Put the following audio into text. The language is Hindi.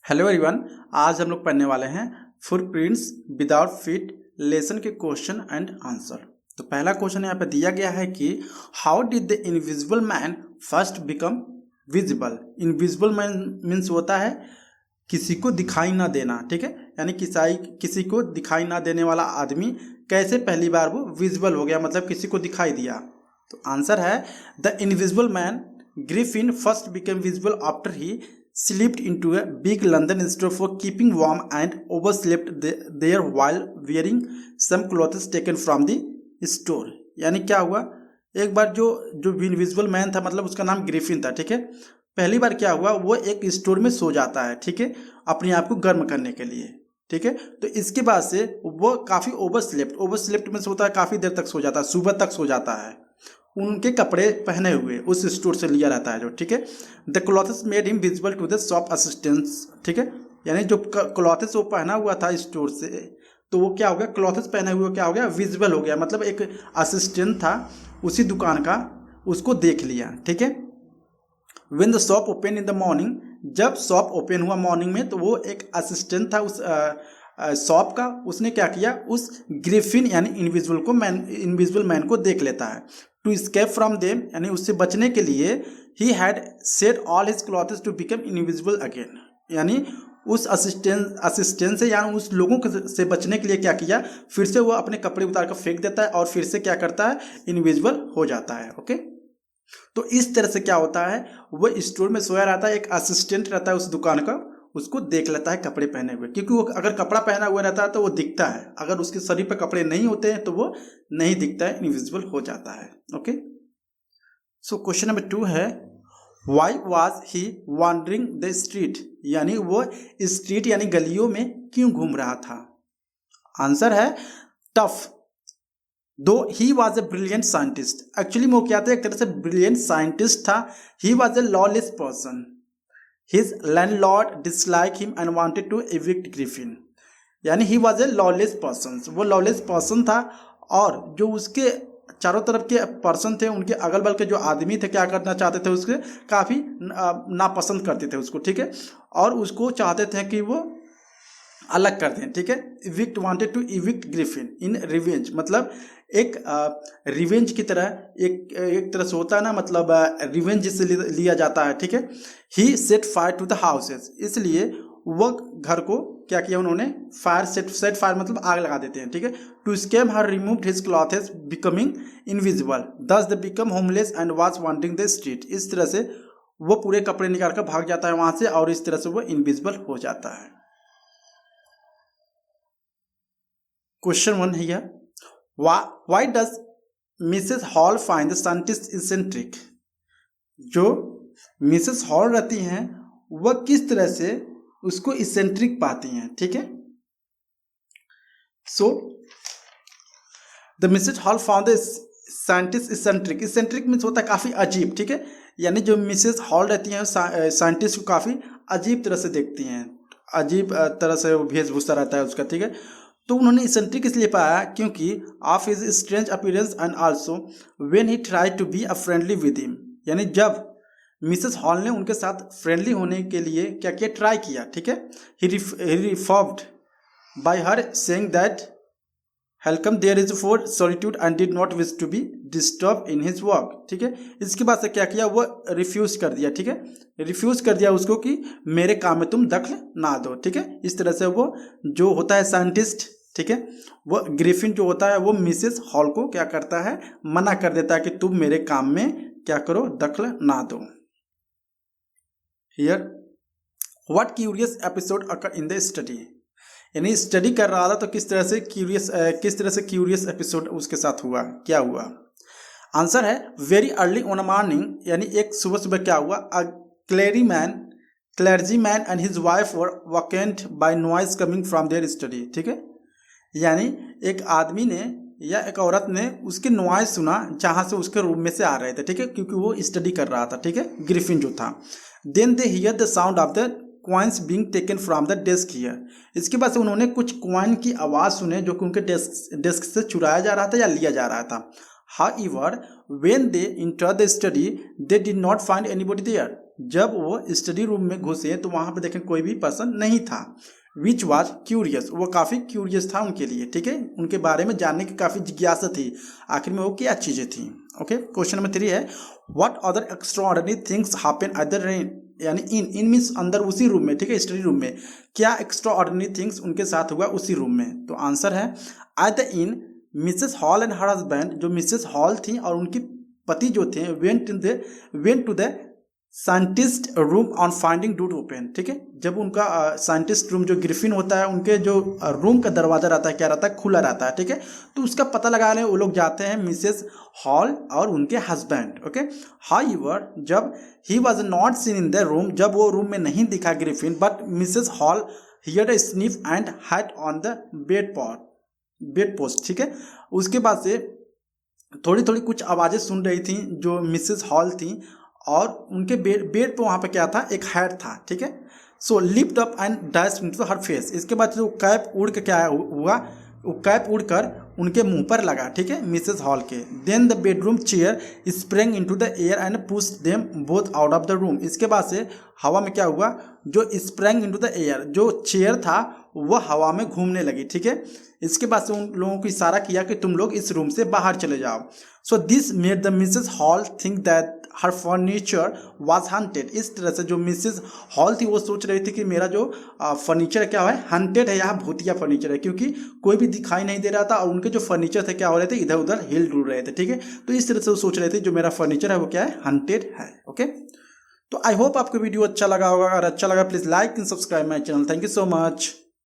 Hello everyone. आज हम लोग पढ़ने वाले हैं फुटप्रिंट्स विदाउट फीट लेसन के क्वेश्चन एंड आंसर। तो पहला क्वेश्चन यहाँ पे दिया गया है कि how did the invisible man first become visible. Invisible man means होता है किसी को दिखाई ना देना, ठीक है, यानी किसी को दिखाई ना देने वाला आदमी कैसे पहली बार वो विजिबल हो गया, मतलब किसी को दिखाई दिया। तो आंसर है the invisible man Griffin first become visible after he slipped into a big London store for keeping warm and overslept there while wearing some clothes taken from the store। यानी क्या हुआ, एक बार जो इनविजिबल मैन था, मतलब उसका नाम ग्रिफिन था, ठीक है। पहली बार क्या हुआ, वो एक स्टोर में सो जाता है, ठीक है, अपने आप को गर्म करने के लिए, ठीक है। तो इसके बाद से वो काफ़ी ओवरस्लेप्ट में सोता है, काफ़ी देर तक सो जाता है, सुबह तक सो जाता है। उनके कपड़े पहने हुए उस स्टोर से लिया रहता है जो, ठीक है। The clothes made him visible to the shop assistants, ठीक है, यानी जो क्लॉथ्स वो पहना हुआ था स्टोर से, तो वो क्या हो गया, क्लॉथ्स पहने हुए क्या हो गया, विजिबल हो गया, मतलब एक असिस्टेंट था उसी दुकान का, उसको देख लिया, ठीक है। When the shop open in the morning, जब शॉप ओपन हुआ मॉर्निंग में, तो वो एक असिस्टेंट था उस शॉप का, उसने क्या किया, उस ग्रिफिन यानी इनविजिबल मैन को देख लेता है। टू स्केप फ्रॉम देम, यानी उससे बचने के लिए ही had set all his clothes to become invisible again, यानी उस असिस्टेंट से, यानी उस लोगों से बचने के लिए क्या किया, फिर से वो अपने कपड़े उतार कर फेंक देता है और फिर से क्या करता है, इनविजिबल हो जाता है। ओके, तो इस तरह से क्या होता है, वो स्टोर में सोया रहता है, एक असिस्टेंट रहता है उस दुकान का, उसको देख लेता है कपड़े पहने हुए, क्योंकि वो अगर कपड़ा पहना हुआ रहता है तो वो दिखता है, अगर उसके शरीर पर कपड़े नहीं होते हैं तो वो नहीं दिखता है, इनविजिबल हो जाता है। ओके, सो क्वेश्चन नंबर 2 है why was he wondering the street, यानी वो स्ट्रीट यानी गलियों में क्यों घूम रहा था। आंसर है टफ दो he was a brilliant scientist. Actually वो क्या था, एक तरह से ब्रिलियंट साइंटिस्ट था। He was a lawless person. His landlord dislike him and wanted to evict Griffin, यानी he was a lawless person, वो लॉलेस पर्सन था, और जो उसके चारों तरफ के पर्सन थे, उनके अगल बगल के जो आदमी थे, क्या करना चाहते थे, उसके काफ़ी नापसंद करते थे उसको, ठीक है, और उसको चाहते थे कि वो अलग कर दें, ठीक है। Evict, wanted to evict Griffin in revenge, मतलब एक रिवेंज की तरह, एक तरह से होता है ना, मतलब रिवेंज जिससे लिया जाता है, ठीक है। He set fire to the houses, इसलिए वो घर को क्या किया उन्होंने, सेट फायर मतलब आग लगा देते हैं, ठीक है। To scam her removed his clothes becoming invisible thus the become homeless and was wanting the street, इस तरह से वो पूरे कपड़े निकाल कर भाग जाता है वहां से, और इस तरह से वो इनविजिबल हो जाता है। क्वेश्चन 1 है यह, why does Mrs hall find the scientist eccentric. जो मिसेस हॉल रहती हैं वह किस तरह से उसको इसेंट्रिक पाती हैं, ठीक है। So the Mrs hall found the scientist eccentric. Eccentric means होता है काफ़ी अजीब, ठीक है, यानी जो मिसेस हॉल रहती हैं साइंटिस्ट को काफ़ी अजीब तरह से देखती हैं, अजीब तरह से वो वेशभूषा रहता है उसका, ठीक है। तो उन्होंने इसेंट्रिक इसलिए पाया क्योंकि of his strange appearance and also when he try to be a friendly with him, यानी जब मिसेस हॉल ने उनके साथ फ्रेंडली होने के लिए क्या किया, ट्राई किया, ठीक है। He reformed by her saying that welcome there is for solitude and did not wish to be disturb in his work, ठीक है। इसके बाद से क्या किया, वो रिफ्यूज कर दिया, ठीक है, रिफ्यूज कर दिया उसको कि मेरे काम में तुम दखल ना दो, ठीक है। इस तरह से वो जो होता है साइंटिस्ट, ठीक है, वो ग्रिफिन जो होता है वो मिसेस हॉल को क्या करता है, मना कर देता है कि तुम मेरे काम में क्या करो, दखल ना दो। Here what curious episode occur in the study, यानी स्टडी कर रहा था तो किस तरह से क्यूरियस एपिसोड उसके साथ हुआ, क्या हुआ। आंसर है very early on a morning, यानी एक सुबह क्या हुआ, a clergy man and his wife were wakened by noise coming from their study, ठीक है, यानी एक आदमी ने या एक औरत ने उसके नॉइज सुना जहाँ से उसके रूम में से आ रहे थे, ठीक है, क्योंकि वो स्टडी कर रहा था, ठीक है, ग्रिफिन जो था। Then they hear the sound of the coins being taken from the desk here, इसके बाद से उन्होंने कुछ कॉइन की आवाज़ सुने जो कि उनके डेस्क से चुराया जा रहा था या लिया जा रहा था। However, when they entered the study, they did not find anybody there. जब वो स्टडी रूम में घुसे तो वहाँ पे देखें कोई भी पर्सन नहीं था। विच वॉज क्यूरियस, वो काफ़ी क्यूरियस था उनके लिए, ठीक है, उनके बारे में जानने की काफ़ी जिज्ञासा थी, आखिर में वो क्या चीज़ें थी। ओके, क्वेश्चन नंबर 3 है what other extraordinary things happen other यानी इन मीन्स अंदर उसी रूम में, ठीक है, स्टडी रूम में क्या एक्स्ट्राऑर्डिनरी थिंग्स उनके साथ हुआ उसी रूम में। तो आंसर है at the inn Mrs Hall and her husband, जो मिसेस हॉल थी और उनके पति जो थे went to the scientist room on finding door open, ठीक है, जब उनका साइंटिस्ट रूम जो ग्रिफिन होता है उनके जो रूम का दरवाजा रहता है क्या रहता है, खुला रहता है, ठीक है, तो उसका पता लगाने वो लोग जाते हैं मिसेस हॉल और उनके हस्बैंड। ओके, हाउएवर जब he was not seen in the room, जब वो रूम में नहीं दिखा Griffin, but Mrs hall heard a sniff and had on the bed post, ठीक है, उसके बाद से थोड़ी थोड़ी कुछ आवाज़ें सुन रही थी जो मिसेस हॉल थी और उनके बेड पे वहाँ पे क्या था, एक हैट था, ठीक है, so lift up and dash into her face, इसके बाद जो कैप उड़ के क्या हुआ, वो कैप उड़कर उनके मुंह पर लगा, ठीक है, मिसेस हॉल के। Then the bedroom chair spring into the air and pushed them both out of the room, इसके बाद से हवा में क्या हुआ, जो स्प्रिंग इनटू द एयर, जो चेयर था वह हवा में घूमने लगी, ठीक है, इसके बाद से उन लोगों को इशारा किया कि तुम लोग इस रूम से बाहर चले जाओ। So this made the Mrs Hall think that her furniture was haunted, इस तरह से जो मिसेस हॉल थी वो सोच रही थी कि मेरा जो फर्नीचर क्या है, हंटेड है, यहाँ भूतिया फर्नीचर है, क्योंकि कोई भी दिखाई नहीं दे रहा था और उनके जो फर्नीचर थे क्या हो रहे थे, इधर उधर हिल डुल रहे थे, ठीक है, तो इस तरह से वो सोच रहे थे जो मेरा फर्नीचर है वो क्या है, हंटेड है। ओके, तो आई होप आपको वीडियो अच्छा लगा होगा, अगर अच्छा लगा please like and subscribe my channel. Thank you so much.